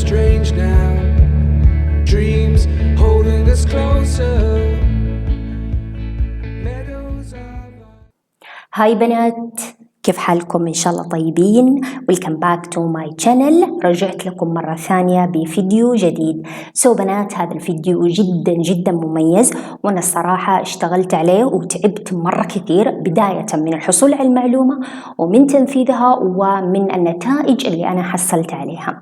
strange now. Dreams holding us closer. Meadows of... هاي بنات، كيف حالكم؟ إن شاء الله طيبين. Welcome back to my channel. رجعت لكم مرة ثانية بفيديو جديد. بنات، هذا الفيديو جدا جدا مميز، وأنا الصراحة اشتغلت عليه وتعبت مرة كثير، بداية من الحصول على المعلومة ومن تنفيذها ومن النتائج اللي أنا حصلت عليها.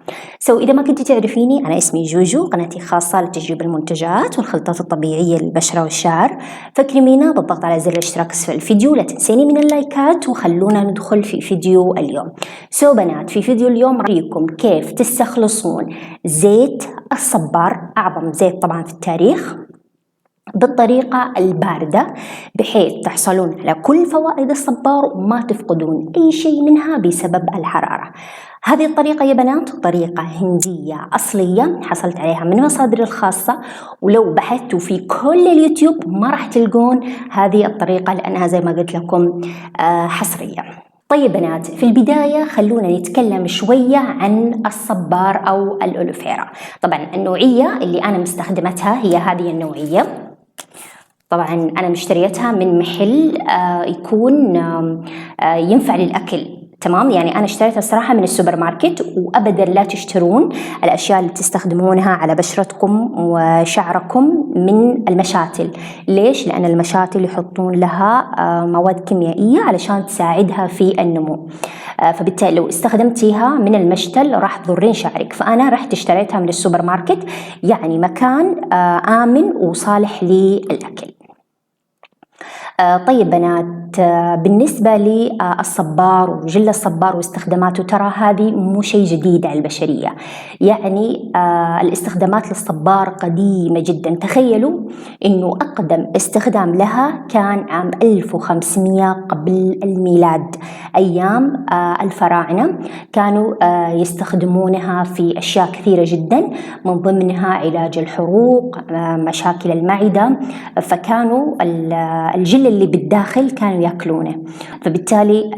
إذا ما كنت تعرفيني، أنا اسمي جوجو، قناتي خاصة لتجريب المنتجات والخلطات الطبيعية للبشرة والشعر. فاكرمينا بالضغط على زر الاشتراك في الفيديو، لا تنسيني من اللايكات، وخلونا ندخل في فيديو اليوم. بنات، في فيديو اليوم رأيكم كيف تستخلصون زيت الصبار، أعظم زيت طبعا في التاريخ، بالطريقة الباردة، بحيث تحصلون على كل فوائد الصبار وما تفقدون أي شيء منها بسبب الحرارة. هذه الطريقة يا بنات طريقة هندية أصلية، حصلت عليها من مصادري الخاصة، ولو بحثتوا في كل اليوتيوب ما راح تلقون هذه الطريقة، لأنها زي ما قلت لكم حصرية. طيب بنات، في البداية خلونا نتكلم شوية عن الصبار أو الألوفيرا. طبعا النوعية اللي أنا مستخدمتها هي هذه النوعية. طبعا أنا مشتريتها من محل يكون ينفع للأكل، تمام؟ يعني أنا اشتريتها الصراحة من السوبر ماركت، وأبدا لا تشترون الأشياء اللي تستخدمونها على بشرتكم وشعركم من المشاتل. ليش؟ لأن المشاتل يحطون لها مواد كيميائية علشان تساعدها في النمو، فبالتالي لو استخدمتيها من المشتل راح تضرين شعرك. فأنا رحت اشتريتها من السوبر ماركت، يعني مكان آمن وصالح للأكل. طيب بنات، بالنسبة للصبار وجل الصبار واستخداماته، ترى هذه مو شيء جديد على البشرية. يعني الاستخدامات للصبار قديمة جدا. تخيلوا إنه أقدم استخدام لها كان عام 1500 قبل الميلاد، أيام الفراعنة كانوا يستخدمونها في أشياء كثيرة جدا، من ضمنها علاج الحروق، مشاكل المعدة. فكانوا الجل اللي بالداخل كانوا يأكلونه. فبالتالي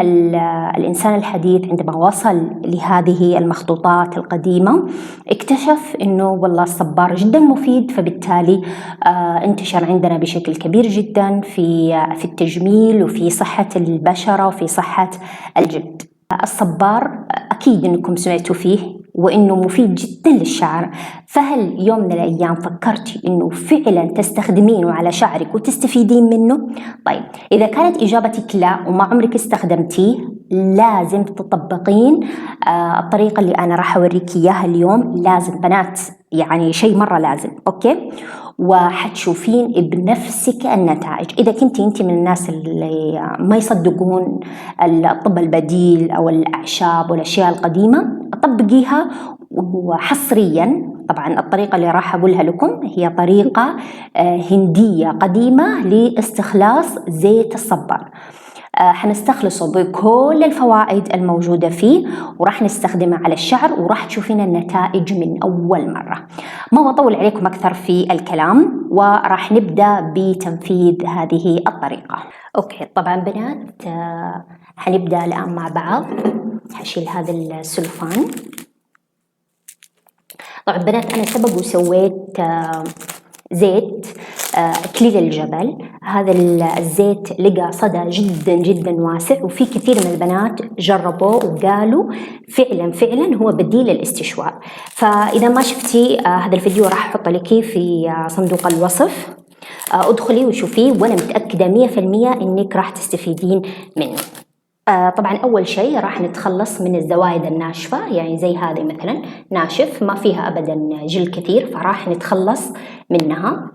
الإنسان الحديث عندما وصل لهذه المخطوطات القديمة اكتشف إنه والله الصبار جدا مفيد، فبالتالي انتشر عندنا بشكل كبير جدا في التجميل وفي صحة البشرة وفي صحة الجلد. الصبار أكيد إنكم سمعتوا فيه وإنه مفيد جدا للشعر، فهل يوم من الأيام فكرتي إنه فعلا تستخدمينه على شعرك وتستفيدين منه؟ طيب، إذا كانت إجابتك لا وما عمرك استخدمتيه، لازم تطبقين الطريقة اللي أنا راح أوريك إياها اليوم. لازم بنات، يعني شيء مرة لازم، أوكي؟ وحتشوفين بنفسك النتائج. إذا كنتي من الناس اللي ما يصدقون الطب البديل أو الأعشاب والأشياء القديمة، طبقيها. وحصريا طبعا الطريقة اللي راح أقولها لكم هي طريقة هندية قديمة لاستخلاص زيت الصبار. حنستخلصه بكل الفوائد الموجودة فيه، وراح نستخدمه على الشعر، وراح تشوفين النتائج من أول مرة. ما بطول عليكم أكثر في الكلام، وراح نبدأ بتنفيذ هذه الطريقة. أوكي، طبعا بنات حنبدأ الآن مع بعض. حشيل هذا السلفان. طبعا بنات، أنا سبق وسويت زيت إكليل الجبل. هذا الزيت لقى صدى جدا جدا واسع، وفي كثير من البنات جربوه وقالوا فعلا هو بديل للاستشواء. فإذا ما شفتي هذا الفيديو راح أحط لك في صندوق الوصف، ادخلي وشوفيه، وأنا متأكدة 100% إنك راح تستفيدين منه. طبعا أول شيء راح نتخلص من الزوايد الناشفة، يعني زي هذه مثلا ناشف ما فيها أبدا جل كثير، فراح نتخلص منها.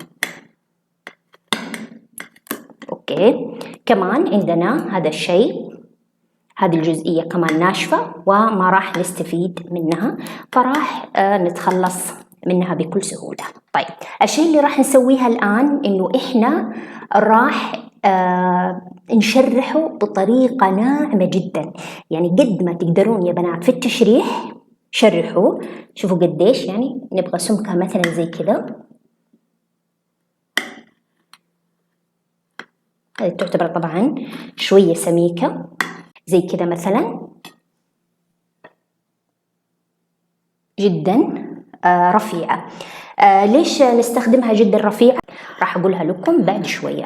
أوكي، كمان عندنا هذا الشيء، هذه الجزئية كمان ناشفة وما راح نستفيد منها، فراح نتخلص منها بكل سهولة. طيب، الشيء اللي راح نسويها الآن إنه إحنا راح نشرحه بطريقة ناعمة جدا. يعني قد ما تقدرون يا بنات في التشريح شرحوه. شوفوا قديش، يعني نبغى سمكة مثلا زي كذا. هذه تعتبر طبعا شوية سميكة زي كذا مثلا جدا. رفيعة. ليش نستخدمها جدا رفيعة؟ راح أقولها لكم بعد شوية.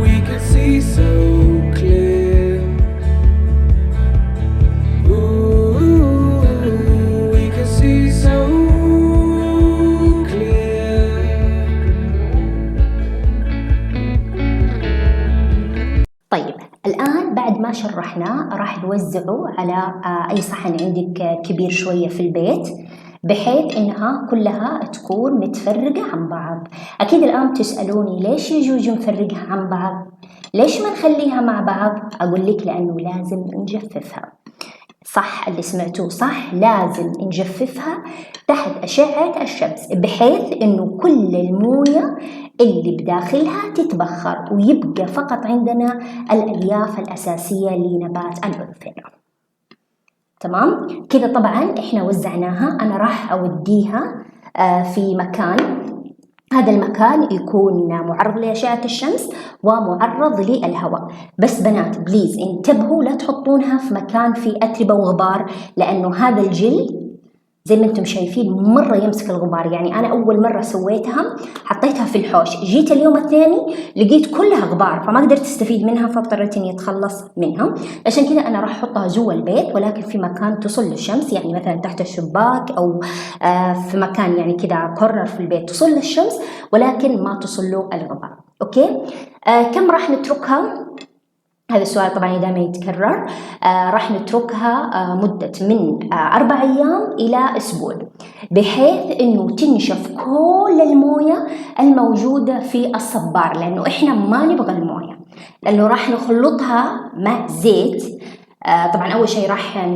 We can see so clear. We can see so clear. طيب الآن بعد ما شرحناه راح نوزعه على أي صحن عندك كبير شوية في البيت، بحيث إنها كلها تكون متفرقة عن بعض. أكيد الآن تسألوني ليش يا جوجو نفرقها عن بعض؟ ليش ما نخليها مع بعض؟ أقول لك لأنه لازم نجففها. صح اللي سمعتوه صح، لازم نجففها تحت أشعة الشمس، بحيث إنه كل الموية اللي بداخلها تتبخر ويبقى فقط عندنا الألياف الأساسية لنبات الألوفيرا. تمام كده. طبعا إحنا وزعناها، أنا راح أوديها في مكان، هذا المكان يكون معرض لأشعة الشمس ومعرض للهواء. بس بنات بليز انتبهوا لا تحطونها في مكان فيه أتربة وغبار، لأنه هذا الجل زي ما انتم شايفين مرة يمسك الغبار. يعني أنا أول مرة سويتها حطيتها في الحوش، جيت اليوم الثاني لقيت كلها غبار، فما قدرت استفيد منها، فاضطريت إني أتخلص منها. عشان كذا أنا راح أحطها جوا البيت، ولكن في مكان تصل للشمس، يعني مثلا تحت الشباك أو في مكان يعني كذا كورنر في البيت تصل للشمس ولكن ما تصل له الغبار. أوكي. كم راح نتركها؟ هذا السؤال طبعا دائما يتكرر. راح نتركها مدة من 4 أيام إلى أسبوع، بحيث إنه تنشف كل الموية الموجودة في الصبار، لأنه إحنا ما نبغى الموية، لأنه راح نخلطها مع زيت. طبعا أول شيء راح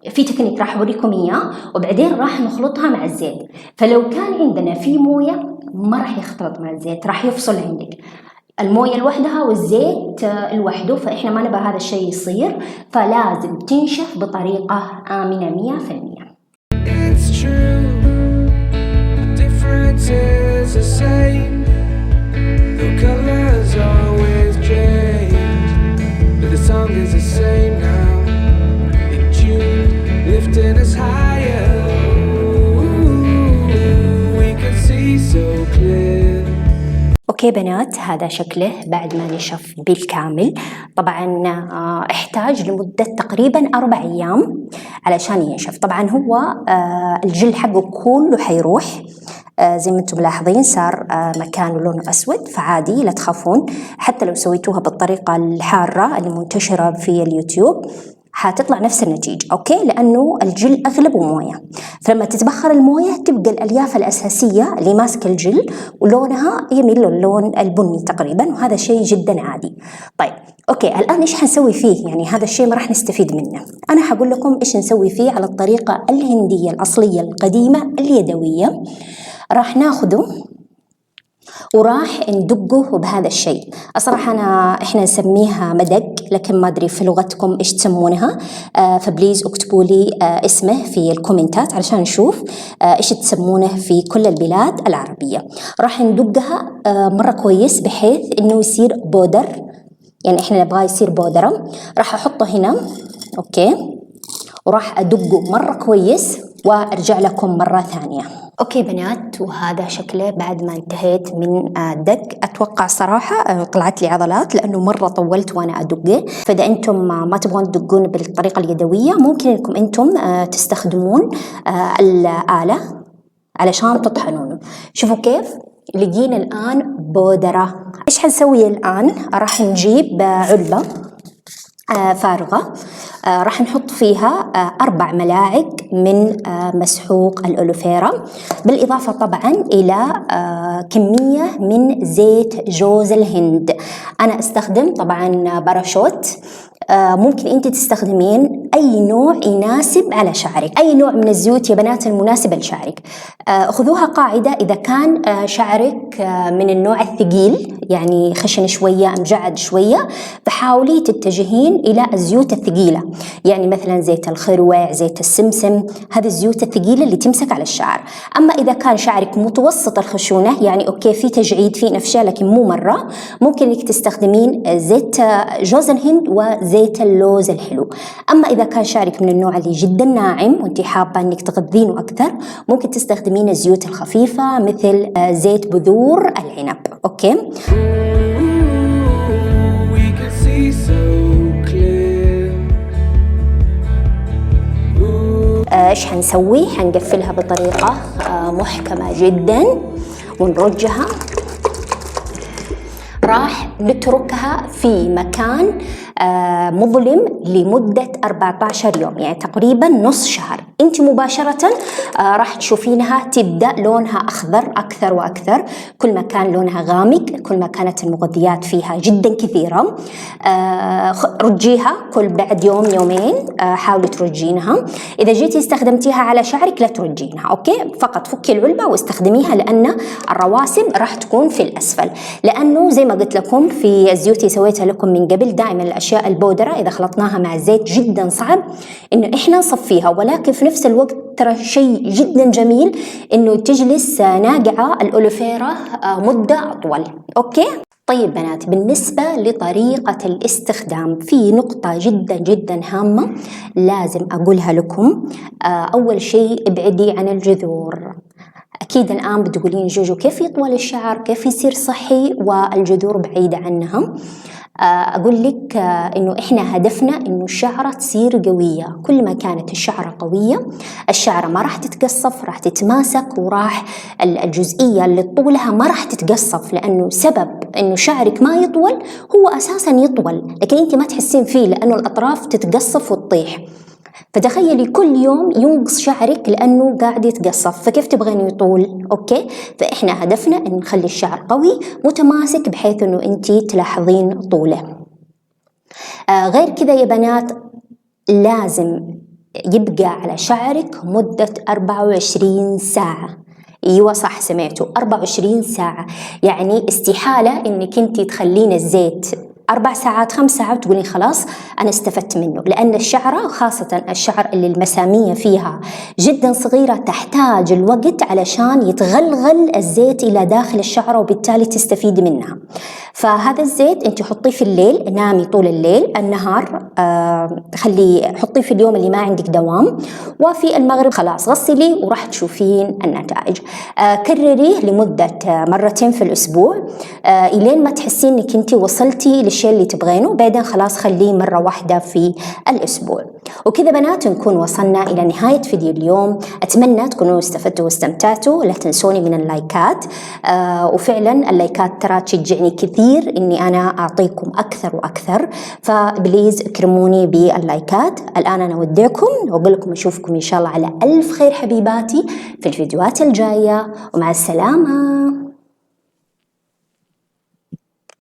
في تكنيك راح أوريكم إياه، وبعدين راح نخلطها مع الزيت. فلو كان عندنا في موية ما راح يختلط مع الزيت، راح يفصل عندك الموية لوحدها والزيت لوحده، فإحنا ما نبغى هذا الشيء يصير، فلازم تنشف بطريقة آمنة 100%. It's true, the difference is the same. The colors always change, but the song is the same now. In June, lifting us higher. We can see so clear. أوكي بنات، هذا شكله بعد ما نشف بالكامل. طبعا احتاج لمدة تقريبا 4 أيام علشان ينشف. طبعا هو الجل حقه كله حيروح، زي ما انتم ملاحظين صار مكانه لونه أسود، فعادي لا تخافون. حتى لو سويتوها بالطريقة الحارة اللي منتشرة في اليوتيوب حتطلع نفس النتيجة. أوكي، لأنه الجل أغلبه موية، فلما تتبخر الموية تبقى الألياف الأساسية اللي ماسكة الجل ولونها يميل للون البني تقريبا، وهذا شيء جدا عادي. طيب أوكي، الآن إيش حنسوي فيه؟ يعني هذا الشيء ما راح نستفيد منه. أنا حقول لكم إيش نسوي فيه على الطريقة الهندية الأصلية القديمة اليدوية. راح ناخده وراح ندقه بهذا الشيء. الصراحة إحنا نسميها مدق، لكن ما أدري في لغتكم إيش تسمونها، فبليز اكتبوا لي اسمه في الكومنتات علشان نشوف إيش تسمونه في كل البلاد العربية. راح ندقها مرة كويس بحيث إنه يصير بودر، يعني إحنا نبغاه يصير بودرة. راح أحطه هنا أوكي، وراح أدقه مرة كويس وأرجع لكم مرة ثانية. أوكي بنات، وهذا شكله بعد ما انتهيت من الدق. أتوقع صراحة طلعت لي عضلات لأنه مرة طولت وأنا أدقه. فإذا أنتم ما تبغون تدقون بالطريقة اليدوية، ممكن أنكم أنتم تستخدمون الآلة علشان تطحنونه. شوفوا كيف لقينا الآن بودرة. إيش حنسوي الآن؟ راح نجيب علبة فارغة، راح نحط فيها 4 ملاعق من مسحوق الألوفيرا، بالإضافة طبعا إلى كمية من زيت جوز الهند. أنا أستخدم طبعا باراشوت، ممكن أنت تستخدمين أي نوع يناسب على شعرك، أي نوع من الزيوت يا بنات المناسب لشعرك. خذوها قاعدة، إذا كان شعرك من النوع الثقيل يعني خشن شوية مجعد شوية، فحاولي تتجهين إلى الزيوت الثقيلة، يعني مثلا زيت الخروع، زيت السمسم، هذه الزيوت الثقيلة اللي تمسك على الشعر. أما إذا كان شعرك متوسط الخشونة، يعني أوكي في تجعيد في نفشة لكن مو مرة، ممكن إنك تستخدمين زيت جوز الهند وزيت اللوز الحلو. أما إذا كان شعرك من النوع اللي جدا ناعم وأنت حابة إنك تغذينه أكثر، ممكن تستخدمين الزيوت الخفيفة مثل زيت بذور العنب. أوكي. We can see so clear. إيش حنسوي؟ حنقفلها بطريقة محكمة جدا ونرجها. راح نتركها في مكان مظلم لمدة 14 يوم، يعني تقريبا نص شهر. انت مباشرة راح تشوفينها تبدأ لونها أخضر أكثر وأكثر، كل ما كان لونها غامق كل ما كانت المغذيات فيها جدا كثيرة. رجيها كل بعد يوم يومين، حاولي ترجينها. إذا جيتي استخدمتيها على شعرك لا ترجينها، أوكي، فقط فكي العلبة واستخدميها، لأن الرواسب راح تكون في الأسفل. لأنه زي ما قلت لكم في الزيوت اللي سويتها لكم من قبل، دائما الأشياء البودرة إذا خلطناها مع الزيت جدا صعب إنه إحنا نصفيها، ولكن في نفس الوقت ترى شيء جدا جميل إنه تجلس ناقعة الأولوفيرا مدة أطول. أوكي. طيب بنات، بالنسبة لطريقة الاستخدام في نقطة جدا جدا هامة لازم أقولها لكم. أول شيء ابعدي عن الجذور. أكيد الآن بتقولين جوجو كيف يطول الشعر، كيف يصير صحي والجذور بعيدة عنها؟ أقول لك إنه إحنا هدفنا إنه الشعرة تصير قوية. كل ما كانت الشعرة قوية الشعرة ما راح تتقصف، راح تتماسك، وراح الجزئية اللي طولها ما راح تتقصف، لأنه سبب إنه شعرك ما يطول هو أساسا يطول لكن أنت ما تحسين فيه لأنه الأطراف تتقصف وتطيح. فتخيلي كل يوم ينقص شعرك لأنه قاعد يتقصف، فكيف تبغين يطول؟ أوكي. فإحنا هدفنا أن نخلي الشعر قوي متماسك بحيث أنه أنتي تلاحظين طوله. غير كذا يا بنات لازم يبقى على شعرك مدة 24 ساعة. ايوه صح سمعتوا، 24 ساعة. يعني استحالة انك انتي تخلين الزيت 4 ساعات 5 ساعات تقولين خلاص أنا استفدت منه، لأن الشعرة خاصة الشعر اللي المسامية فيها جدا صغيرة تحتاج الوقت علشان يتغلغل الزيت إلى داخل الشعرة وبالتالي تستفيد منها. فهذا الزيت أنت حطيه في الليل، نامي طول الليل، النهار حطيه في اليوم اللي ما عندك دوام، وفي المغرب خلاص غسلي وراح تشوفين النتائج. كرريه لمدة 2 مرات في الأسبوع إلين ما تحسين إنك أنت وصلتي للشيء اللي تبغينه، بعدين خلاص خليه مرة واحدة في الأسبوع. وكذا بنات نكون وصلنا إلى نهاية فيديو اليوم. أتمنى تكونوا استفدتوا واستمتعتوا. لا تنسوني من اللايكات، وفعلا اللايكات ترى تشجعني كثير إني أنا أعطيكم أكثر وأكثر، فبليز اكرموني باللايكات. الآن أنا أودعكم وأقول لكم أشوفكم إن شاء الله على ألف خير حبيباتي في الفيديوهات الجاية، ومع السلامة.